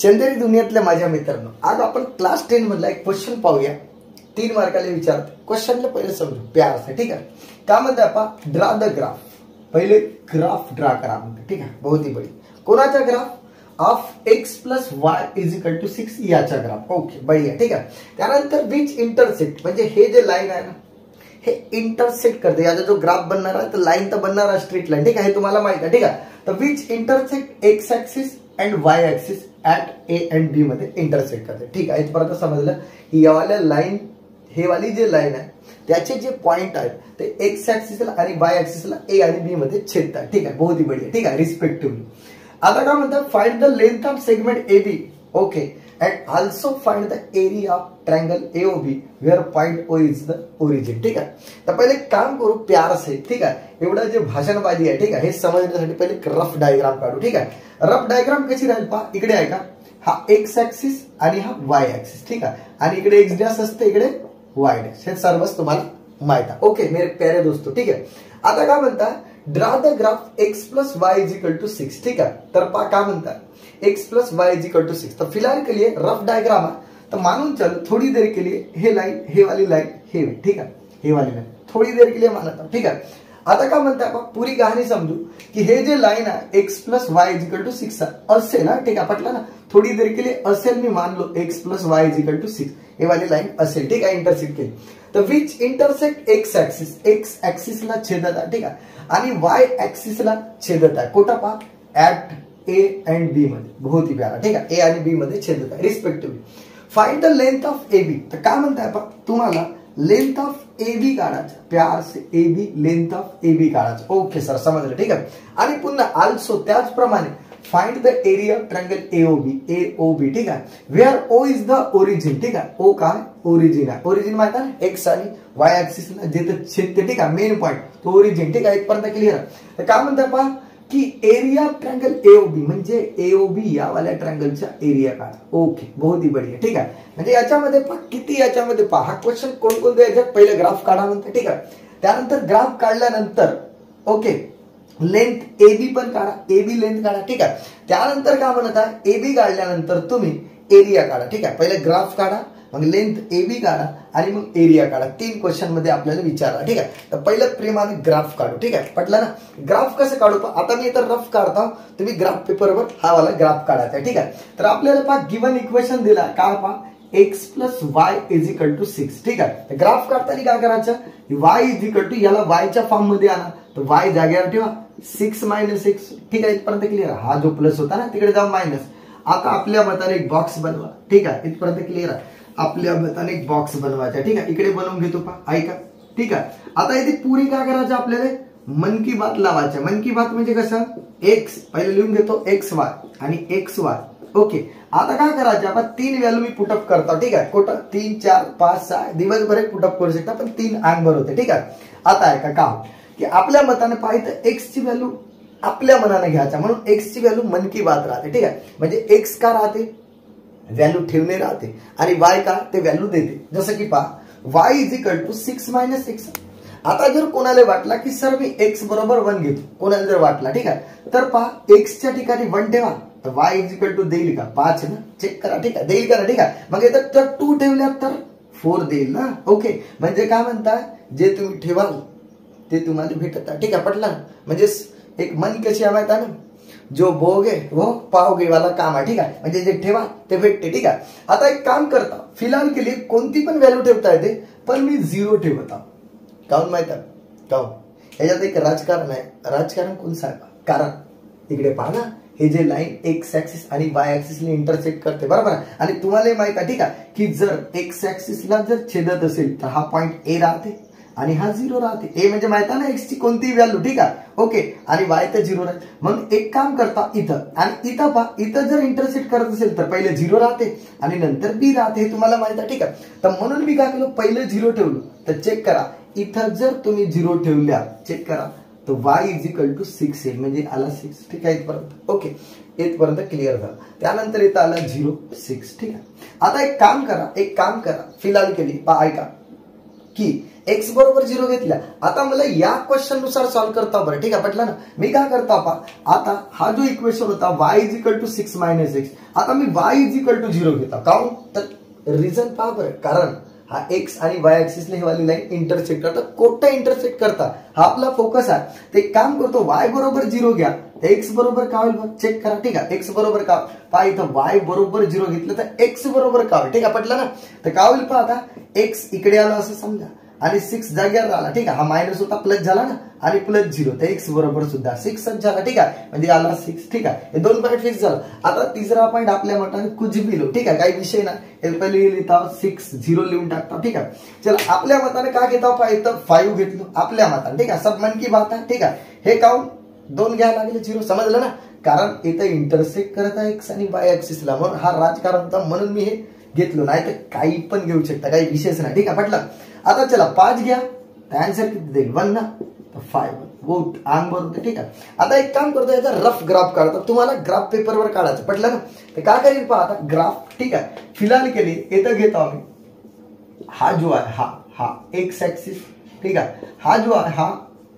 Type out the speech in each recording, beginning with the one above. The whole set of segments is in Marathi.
चंदेरी दुनियातल्या माझ्या मित्रांनो, आज आपण क्लास 10 मधला एक क्वेश्चन पाहूया. 3 मार्काला विचारते. क्वेश्चनला पहिले समजू प्यार से. ठीक आहे. काय म्हणते आपण? Draw the graph. पहिले ग्राफ ड्रा करा म्हणते. ठीक आहे. बहुत ही बडी. कोणाचा graph? Of x plus y is equal to 6 याचा ग्राफ. ओके बढिया. ठीक आहे. त्यानंतर विच इंटरसेक्ट, म्हणजे हे जे लाईन आहे ना, हे इंटरसेक्ट करते. याचा जो ग्राफ बनणार आहे तर लाईन तर बनणार आहे स्ट्रेट लाईन. ठीक आहे. हे तुम्हाला माहिती आहे. ठीक आहे. तर which intersect x axis and y axis at A and B मध्ये इंटरसेक्ट करते. ठीक आहे. इथपर्यंत समजलं की यावाल्या लाईन, हे वाली जे लाईन आहे त्याचे जे पॉइंट आहेत ते एक्स ऍक्सिसला आणि वाय ऍक्सिसला ए आणि बी मध्ये छेदतात. ठीक आहे. बहुत ही बढिया. ठीक आहे. रिस्पेक्टिव्हली. आता काय म्हणतात? Find the length of segment A B. Okay. And also find the area of triangle AOB where point O is the origin. ठीक आहे. तर पहिले काम करू प्यार से. ठीक आहे. एवढं जे भाषणबाजी आहे, ठीक आहे, हे समजण्यासाठी पहिले एक रफ डायग्राम काढू. ठीक आहे. रफ डायग्राम कशी राहील पहा. इकडे आहे का, हा एक्स ऍक्सिस आणि हा वाय ऍक्सिस. ठीक आहे. आणि इकडे एक्स डॅश असते, इकडे वाय डॅश. हे सर्वच तुम्हाला माहित आहे. ओके मेरे प्यारे दोस्तों. ठीक आहे. आता काय म्हणता? Draw the graph x plus y is equal to 6. ठीक है. तर पा क्या बनता है? X plus y is equal to 6. तो फिलहाल के लिए रफ डायग्राम है, तो मानून चल थोड़ी देर के लिए हे लाइन, हे वाली लाइन, हे. ठीक है. हे वाली लाइन थोड़ी देर के लिए मानता हूं. ठीक है. आता काय म्हणता आपण? पूरी कहाणी समजू की हे जे लाइन आहे x plus y is equal to 6 असेल ना. ठीक आहे. पटलं ना? थोड़ी देर के लिए असेल, मी मान लो x plus y is equal to 6 हे वाली लाइन असेल. ठीक आहे. इंटरसेक्ट केली तर which intersect x axis, x ऍक्सिसला छेदत आहे. ठीक आहे. आणि वाय ऍक्सिसला छेदत आहे. कुठं पहा? ऍट ए अँड बी मध्ये. बहुत ही प्यारा. ठीक आहे. ए आणि बी मध्ये छेदत आहे respectively. Find the length of A B. तर काय म्हणताय आपण? तुम्हाला लेंथ ऑफ ए बी काढायचं. प्यार से A B, length of A बी काढायचं. ओके सर, समजलं. ठीक आहे. आणि पुन्हा आल्सो त्याचप्रमाणे find the area of triangle AOB, AOB. ठीक आहे. Where O is the origin. ठीक आहे. ओ काय? ओरिजिन आहे. ओरिजिन माहिती आहे ना? एक्स आणि वाय ऍक्सिसला जिथे छेदते. ठीक आहे. मेन पॉइंट तो ओरिजिन. ठीक आहे. इथपर्यंत क्लिअर आहे. तर काय म्हणताय पहा की एरिया ट्रायंगल एओबी म्हणजे एओबी या वाल्या ट्रायंगलचा एरिया काढा. ओके बहुत ही बढिया. ठीक आहे. म्हणजे याच्यामध्ये पहा किती, याच्यामध्ये पहा हा क्वेश्चन कोणकोणत्या याच्यात पहिले ग्राफ काढा म्हणते. ठीक आहे. त्यानंतर ग्राफ काढल्यानंतर ओके लेंथ एबी पण काढा, एबी लेंथ काढा. ठीक आहे. त्यानंतर काय म्हणत आहे? एबी काढल्यानंतर तुम्ही एरिया काढा. ठीक आहे. पहिले ग्राफ काढा, मग लेंथ एबी काढा आणि मग एरिया काढा. 3 क्वेश्चन मध्ये आपल्याला विचारला. ठीक आहे. तर पहिलं प्रेमाने ग्राफ काढू. ठीक आहे. पटलं ना? ग्राफ कसं काढू? आता मी इथं रफ काढता, तुम्ही ग्राफ पेपरवर हा वाला ग्राफ काढायचा. ठीक आहे. तर आपल्याला पहा गिवन इक्वेशन दिला. काय पहा? X plus y is equal to 6. ठीक आहे. ग्राफ काढताना काय करायचं? वाय इज इक्वल टू, याला वायच्या फॉर्म मध्ये आणा. तर वाय जागेवर ठेवा, 6 मायनस एक्स. ठीक आहे. इथपर्यंत क्लिअर. हा जो प्लस होता ना तिकडे जाऊन मायनस. आता आपल्या मताने एक बॉक्स बनवा. ठीक आहे. इथपर्यंत क्लिअर आहे. आपल्या मताने एक बॉक्स बनवायचा. ठीक आहे. इकडे बनवून घेतो पहा. ऐका. ठीक आहे. आता इथे पुरी काय करायचं आपल्याला? मन की बात लावायचं. मन की बात म्हणजे कसं? एक्स पहिले लिहून घेतो, एक्स वाय आणि एक्स वाय. ओके. आता काय करायचं? आपण 3 व्हॅल्यू मी पुटअप करतो. ठीक आहे. कुठं? 3, 4, 5, 6 दिवसभर पुटअप करू शकता, पण 3 अंगभर होते. ठीक आहे. आता आहे का काम की आपल्या मताने पाहिजे एक्स ची व्हॅल्यू आपल्या मनाने घ्यायचा, म्हणून एक्स ची व्हॅल्यू मन की बात राहते. ठीक आहे. म्हणजे एक्स का राहते? व्हॅल्यू ठेवणे राहते. आणि वाय का? ते व्हॅल्यू देते. जसं की पहा y is equal to 6 minus x. आता जर कोणाला वाटला की सर मी एक्स बरोबर 1 घेतो, कोणाला जर वाटला, ठीक आहे, तर पहा एक्सच्या ठिकाणी 1 ठेवा, तर वाय इज इक्वल टू देईल का? 5 ना. चेक करा. ठीक आहे. देईल का? ठीक आहे. मग इथं जर 2 ठेवल्यात तर 4 देईल ना. ओके. म्हणजे काय म्हणताय? जे तुम्ही ठेवाल ते तुम्हाला भेटत. ठीक आहे. पटलं? म्हणजे एक मन कशी आहे माहिती आहे ना? जो बोगे वो पाओगे वाला काम आहे. ठीक आहे. म्हणजे जे ठेवा ते भेटते. ठीक आहे. आता एक काम करता, फिलहाल के लिए कोणती पण व्हॅल्यू ठेवता येते, पण मी 0 ठेवत आहो. काऊन माहित आहे? काऊन? याच्यात एक राजकारण आहे. राजकारण कोणचं आहे? कारण इकडे पहा ना, हे जे लाईन एक्स ऍक्सिस आणि वाय ऍक्सिसला इंटरसेक्ट करते, बरोबर आहे. आणि तुम्हाला माहित आहे, ठीक आहे, की जर एक्स ऍक्सिसला जर छेदत असेल तर हा पॉइंट ए राहते आणि हा 0 राहते. ए म्हणजे माहिती आहे ना एक्स ची कोणती व्हॅल्यू. ठीक आहे. ओके. आणि वाय तर 0 राहते. म्हणून एक काम करता इथं आणि इथं पहा, इथं जर इंटरसेक्ट करत असेल तर पहिले 0 राहते आणि नंतर बी राहते. हे तुम्हाला माहित आहे. ठीक आहे. तर म्हणून मी काय केलं? पहिलं 0 ठेवलं. तर चेक करा, इथं जर तुम्ही 0 ठेवल्या, चेक करा, तर वाय इज इक्वल टू 6 येईल. म्हणजे आला 6. ठीक आहे. इथपर्यंत ओके. इथपर्यंत क्लिअर झालं. त्यानंतर इथं आला 0, 6. ठीक आहे. आता एक काम करा, फिलहाल केली पहा, ऐका की एक्स बरोबर 0 घेतल्या. आता मला या क्वेश्चन नुसार सॉल्व्ह करता बरं, ठीक आहे, पटलं ना. मी काय करता आता हा जो इक्वेशन होता y = 6 - x, आता मी y = 0 घेता. काऊन तर रिझन पहा बरं, कारण हा एक्स आणि वाय ऍक्सिसला ही वाली लाईन इंटरसेक्ट करतात. कोणता इंटरसेक्ट करता हा आपला फोकस आहे. ते काम करतो y बरोबर 0 घ्या, एक्स बरोबर काय होईल चेक करा, ठीक आहे. एक्स बरोबर का पहा इथं y बरोबर 0 घेतलं तर एक्स बरोबर काय होईल, ठीक आहे, पटलं ना. तर काय होईल पहा, आता एक्स इकडे आला असं समजा आणि 6 जागेवर आला, ठीक आहे. हा मायनस होता प्लस झाला ना, आणि प्लस 0 तर एक्स बरोबर सुद्धा 6 झाला, ठीक आहे. म्हणजे आला 6, ठीक आहे. हे 2 पॉईंट फिक्स झालं. आता तिसरा पॉईंट आपल्या मताने कुछ भी लो, ठीक आहे, काही विषय ना. पहिले लिहिता 6 0 लिहून टाकता, ठीक आहे. चला आपल्या मताने काय घेता पहा, इथं 5 घेतलो आपल्या मताने, ठीक आहे. सब मन की बात आहे, ठीक आहे. हे काऊन 2 घ्यायला लागले 0, समजलं ना. कारण इथं इंटरसेक्ट करत आहे एक्स आणि वाय ऍक्सिसला, म्हणून हा राजकारण होता, म्हणून मी हे घेतलो. नाही तर काही पण घेऊ शकता, काही विशेष नाही, ठीक आहे, पटलं. आता चला 5 घ्या, आन्सर किती देईल 1 ना, तर 5 बहुत अंग बरोबर, ठीक आहे. आता एक काम करतो, याचा रफ ग्राफ काढतो. तुम्हाला ग्राफ पेपरवर काढायचं, पटलं ना. तर काय करेल पहा आता ग्राफ, ठीक आहे. फिलहाल केली इथं घेतो आम्ही हा जो आहे हा एक्स ऍक्सिस, ठीक आहे. हा जो आहे हा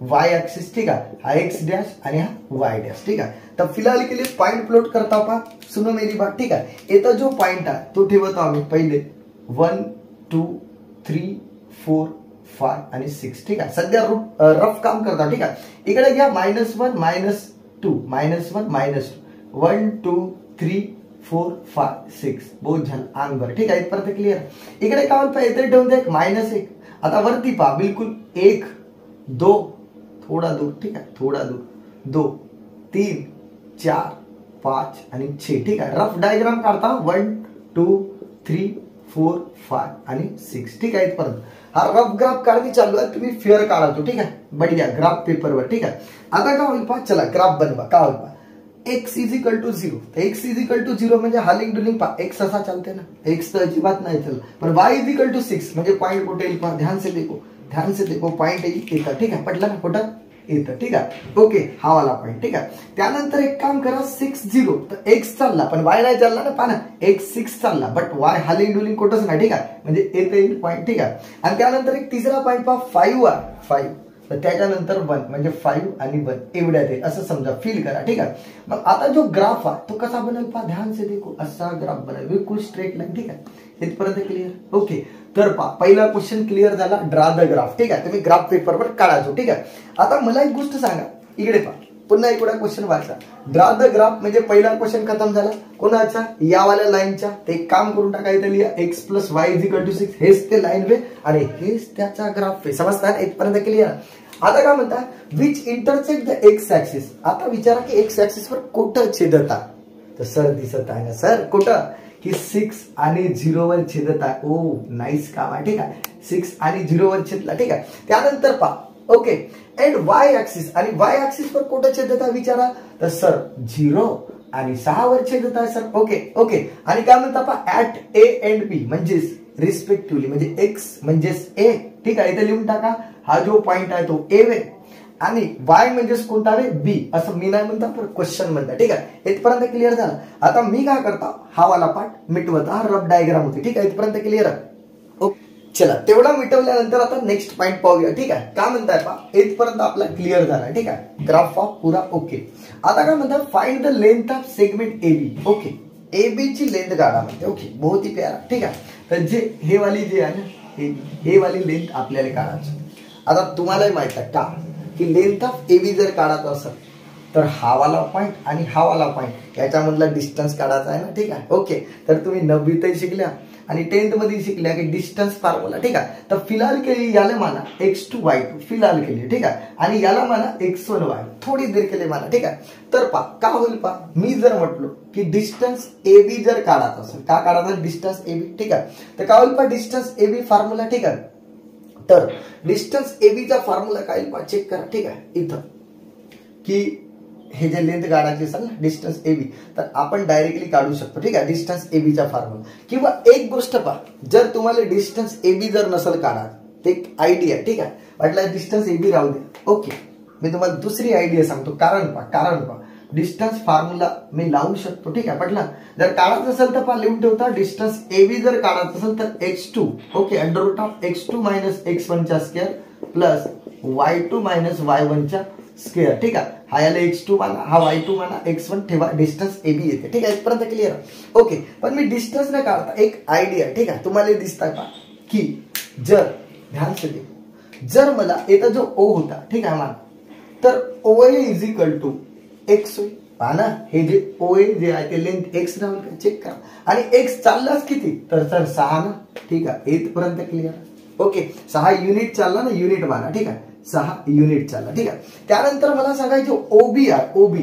वाय ऍक्सिस, ठीक आहे. हा एक्स डॅश आणि हा वाय डॅश, ठीक आहे. तर फिलहाल के लिए पॉइंट प्लॉट करता पहा, सुनो मेरी बात, ठीक आहे. इथं जो पॉइंट आहे तो ठेवतो आम्ही पहिले 1 2 3 4 5 आणि 6, ठीक आहे. सध्या रफ काम करता, ठीक आहे. इकडे घ्या -1 -2 -1 -2 1 2 3 4 5 6 बहुत झालं अंगभर, ठीक आहे. इथपर्यंत क्लिअर. इकडे काय होईल इथे ठेवून द्या -1. आता वरती पहा बिलकुल 1 2 थोडा दूर, ठीक आहे, थोडा दूर 2 3 4 5 आणि 6, ठीक आहे. रफ डायग्राम काढता 1 2 3 4 5 आणि 6, ठीक आहे. इथपर्यंत हा रफ ग्राफ काढणी चालू आहे. तुम्ही फेअर काढतो, ठीक आहे, बढिया ग्राफ पेपरवर, ठीक आहे. आता काय होईल पहा, चला ग्राफ बनवा. काय होईल पहा, x = 0. तर x = 0 म्हणजे हालिंग डुलिंग पहा, x असा चालते ना, x तर अजिबात नाही चल. पण y = 6 म्हणजे पॉइंट कुठे येईल पहा, ध्यान से देखो पॉइंट येईल, ठीक आहे, पटलं ना, कुठं येतं, ठीक आहे. ओके, हा वाला पॉइंट, ठीक आहे. त्यानंतर एक काम करा 6 0, तर x चालला पण y नाही चालला ना, पहा ना, x 6 चालला बट y हालिंग डुलिंग कुठंच नाही, ठीक आहे. म्हणजे येतं येईल पॉइंट, ठीक आहे. आणि त्यानंतर एक तिसरा पॉइंट पहा 5 आहे 5, तर त्याच्यानंतर 1 म्हणजे 5 आणि 1 एवढ्यात आहे असं समजा, फील करा, ठीक आहे. मग आता जो ग्राफ आहे तो कसा बनेल पहा, ध्यान से देखो, असा ग्राफ बनेल बिलकुल स्ट्रेट लाईन, ठीक आहे. इथपर्यंत क्लिअर. ओके, तर पहा पहिला क्वेश्चन क्लिअर झाला, ड्रा द ग्राफ, ठीक आहे. तुम्ही ग्राफ पेपरवर काढायचो, ठीक आहे. आता मला एक गोष्ट सांगा, इकडे पहा पुन्हा एक क्वेश्चन वाचला, ड्रा द ग्राफ म्हणजे पहिला क्वेश्चन खतम झाला कोणाचा, या वाल्या लाईनच्या. ते एक काम करून टाकायचं, लिहा x + y = 6, हेच ते लाईन वे आणि हेच त्याचा ग्राफ वे, समजतात इथपर्यंत क्लिअर. आता काय म्हणता, which intersect the x axis. आता विचारा की एक्स ऍक्सिस वर कुठं छेदता, तर सर दिसत आहे ना सर, कुठं की 6 आणि 0 वर छेदत आहे. ओ नाईस काम आहे, ठीक आहे. 6 आणि 0 वर छेदला, ठीक आहे. त्यानंतर पहा, ओके, एंड वाय ऍक्सिस, आणि वाय ऍक्सिस वर कुठं छेदत आहे विचारा, तर सर 0 आणि 6 वर छेदत आहे सर. Okay okay. आणि काय म्हणता पहा, ऍट ए एंड बी म्हणजेच रिस्पेक्टिव्हली, म्हणजे एक्स म्हणजेच ए, ठीक आहे. इथे लिहून टाका, हा जो पॉइंट आहे तो ए वे आणि y म्हणजेच कोणता रे बी, असं मी नाही म्हणता पण क्वेश्चन म्हणता, ठीक आहे. इथपर्यंत क्लिअर झालं. आता मी काय करता, हा वाला पार्ट मिटवता, हा रफ डायग्राम होती, ठीक आहे. इथपर्यंत क्लिअर आहे. ओके, चला तेवढा मिटवल्यानंतर आता नेक्स्ट पॉइंट पाहूया, ठीक आहे. काय म्हणताय पहा, इथपर्यंत आपला क्लिअर झाला, ठीक आहे. ग्राफ ऑफ पुरा ओके. आता काय म्हणतात, find the length of segment AB. Okay, AB ची लेंथ काढा म्हणते. ओके, बहुत ही प्यारा, ठीक आहे. तर जे हे वाली जे आहे ना, हे वाली लेंथ आपल्याला काढायची. आता तुम्हालाही माहित आहे का की लेंथ ऑफ AB जर काढायचं असेल तर हा वाला पॉइंट आणि हा वाला पॉइंट याच्यामधला डिस्टन्स काढायचा आहे ना, ठीक आहे. ओके, तर तुम्ही 9वीतही शिकल्या आणि 10th मध्ये शिकल्या की डिस्टन्स फॉर्म्युला, ठीक आहे. तर फिलहाल केली याला माना x2 y2 फिलहाल केली, ठीक आहे. आणि याला माना x1 y थोडी देर केली माना, ठीक आहे. तर पहा का होईल पहा, मी जर म्हटलो की डिस्टन्स AB जर काढायचा असेल, का काढायचा डिस्टन्स AB, ठीक आहे. तर काय होईल पहा, डिस्टन्स AB फॉर्म्युला, ठीक आहे. तर डिस्टन्स AB चा फॉर्म्युला काय पहा, चेक करा, ठीक आहे. इथं की हे जे लेंथ काढायची असेल ना डिस्टन्स AB, तर आपण डायरेक्टली काढू शकतो, ठीक आहे. डिस्टन्स AB चा फॉर्म्युला. किंवा एक गोष्ट पहा, जर तुम्हाला डिस्टन्स AB जर नसेल काढा, ते एक आयडिया, ठीक आहे. म्हटलं डिस्टन्स AB राहू दे. ओके, मी तुम्हाला दुसरी आयडिया सांगतो. कारण पहा डिस्टन्स फॉर्म्युला मी लावू शकतो, ठीक आहे. पटलं. जर काढायचं असेल तर लिहून ठेवता डिस्टन्स AB जर काढायचं असेल तर x2 okay under root of x2 minus x1 चा square plus y2 minus y1 चा स्क्वेअर, ठीक आहे. हा याला x2 माना, हा y2 माना, x1 ठेवा, डिस्टन्स AB येते, ठीक आहे. इथपर्यंत क्लिअर. ओके, पण मी डिस्टन्स न काढता एक आयडिया, ठीक आहे, तुम्हाला दिसताय का की जर ध्यान से देखो, जर मला इथं जो O होता, ठीक आहे मान, तर OA is equal to x होईल. पहा ना, हे जे OA जे आहे ते लेंथ x राहून का चेक करा. आणि x चाललाच किती, तर सर 6 ना, ठीक आहे. इथपर्यंत क्लिअर. ओके, 6 युनिट चालला ना, युनिट माना, ठीक आहे. 6 युनिट चालला, ठीक आहे. त्यानंतर मला सांगायचं OB आहे, OB,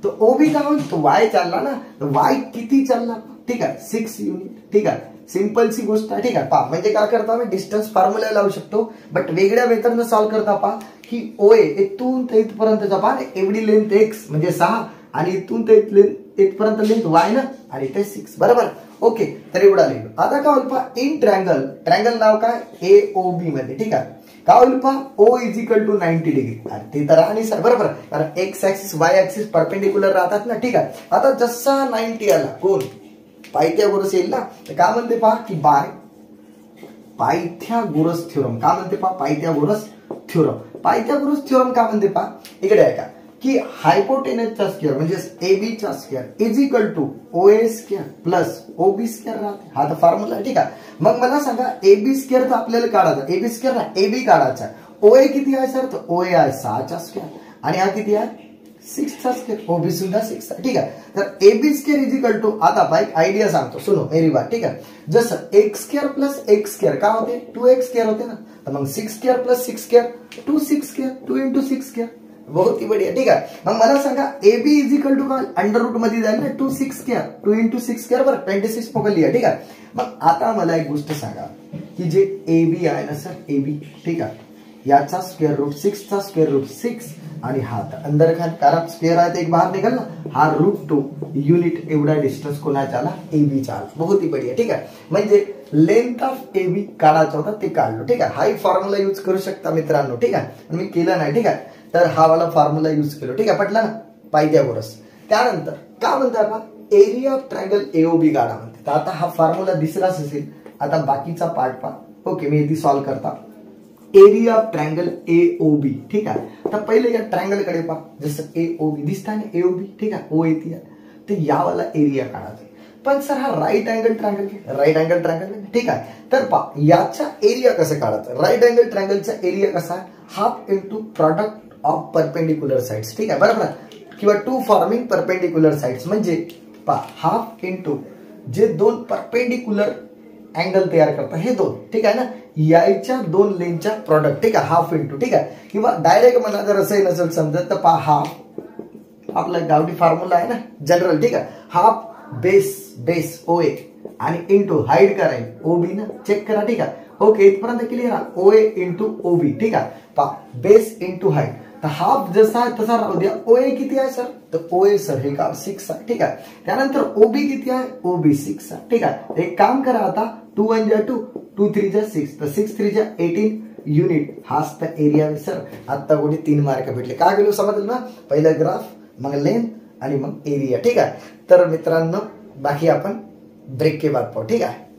तो OB काय होईल, तो y चालला ना, तर y किती चालला, ठीक आहे, 6 युनिट, ठीक आहे. सिंपल सी गोष्ट आहे, ठीक आहे. पहा म्हणजे काय करता मी डिस्टन्स फॉर्म्युला लावू शकतो, बट वेगळ्या मेथडनं सॉल्व्ह करता. पहा की OA इथून ते इथपर्यंतचा पहा एवढी लेंथ x म्हणजे 6 आणि इथून ते इथपर्यंत लेंथ y ना, आणि ते 6, बरोबर. ओके, तर एवढा लिहिलो. आता काय होईल पहा, इन ट्रँगल, ट्रँगल नाव काय AOB मध्ये, ठीक आहे. काय होईल पहा, O is equal to 90 degree. ते तर आणि सर बरोबर, कारण x axis y axis perpendicular राहतात ना, ठीक आहे. आता जसा 90 आला कोण पायथागोरस येईल ना, तर काय म्हणते पहा की बाय पायथागोरस थ्योरम, काय म्हणते पहा पायथागोरस थ्योरम. पायथागोरस थ्योरम काय म्हणते पहा, इकडे आहे का की हायपोटेनसचा स्क्वेअर म्हणजे AB चा square is equal to OA square plus OB square राहते. हा तर फॉर्म्युला आहे, ठीक आहे. मग मला सांगा AB स्क्वेअर तर आपल्याला काढायचा, AB स्क्वेअर ना AB काढायचा. OA किती आहे सर, तर OA आहे 6 चा स्क्वेअर आणि हा किती आहे 6 चा स्क्वेअर, OB सुद्धा 6 आहे, ठीक आहे. तर AB square is equal to, आता पहा एक आयडिया सांगतो, सुनो मेरी बात, ठीक आहे. जसं x square plus x square काय होते 2x स्क्वेअर होते ना, तर मग 6 square plus 6 square 2 square 2 into 6 square, बहुत ही बढ़िया, ठीक आहे. मग मला सांगा AB इज इक्वल टू काय अंडर रूट मध्ये जाईल ना 2 6 स्क्वेअर 2 इंटू 6 स्क्वेअर बरं 26 पकडली लिहा, ठीक आहे. मग आता मला एक गोष्ट सांगा की जे AB आहे ना सर AB, ठीक आहे, याचा स्क्वेअर रूट 6 चा स्क्वेअर रूट 6 आणि हा अंदर खान कारण स्क्वेअर आहे एक बाहेर निघाल ना, हा रूट 2 युनिट एवढा डिस्टन्स कोणाचा आला AB चा आला. बहुत ही बढ़िया, ठीक आहे. म्हणजे लेंथ ऑफ AB काढायचा होता ते काढलो, ठीक आहे. हाही फॉर्म्युला यूज करू शकता मित्रांनो, ठीक आहे. मी केलं नाही, ठीक आहे, तर हा वाला फॉर्म्युला यूज केलो, ठीक आहे. पटला ना पायथागोरस. त्यानंतर काय म्हणतात आपण एरिया ऑफ ट्रायंगल AOB काढा म्हणते. तर आता हा फॉर्म्युला दिसलाच असेल. आता बाकीचा पार्ट पहा. ओके, मी इथे सॉल्व्ह करता. एरिया ऑफ ट्रायंगल AOB, ठीक आहे. तर पहिले या ट्रायंगल कडे पहा, जसं AOB दिसता ना AOB, ठीक आहे, O येते, तर यावाला एरिया काढायचा. पण सर हा right angle triangle, right angle triangle, ठीक आहे. तर पहा याचा एरिया कसं काढायचं, राईट अँगल ट्रायंगलचा एरिया कसा आहे, half into product of perpendicular sides, ठीक आहे, बरोबर. किंवा टू फॉर्मिंग परपेंडिक्युलर साइड्स म्हणजे पहा हाफ इंटू जे दोन परपेंडिक्युलर अँगल तयार करतात हे दोन, ठीक आहे ना, याच्या दोन लेनच्या प्रॉडक्ट, ठीक आहे, हाफ इंटू, ठीक आहे. किंवा डायरेक्ट म्हणा जर असंही नसेल समजत तर पहा हाफ आपला गावठी फॉर्म्युला आहे ना जनरल, ठीक आहे, हाफ बेस OA आणि इंटू हाईड करायला OB ना, चेक करा, ठीक आहे. ओके, इथपर्यंत क्लिअर आहे. OA इंटू OB, ठीक आहे. पहा बेस इंटू हाईट, तर हाफ जसा आहे तसा राहू द्या. OA किती आहे सर, तर OA सर हे का 6 आहे, ठीक आहे. त्यानंतर OB किती आहे, OB 6 आहे, ठीक आहे. एक काम करा आता 2 1 जा 2 2 3 जा 6 तर 6 3 जा 18 युनिट, हाच तर एरिया सर. आता कोणी 3 मार्क भेटले. काय केलं समजलं ना, पहिलं ग्राफ मग लेंथ आणि मग एरिया, ठीक आहे. तर मित्रांनो बाकी आपण ब्रेक के बाद पाहू, ठीक आहे.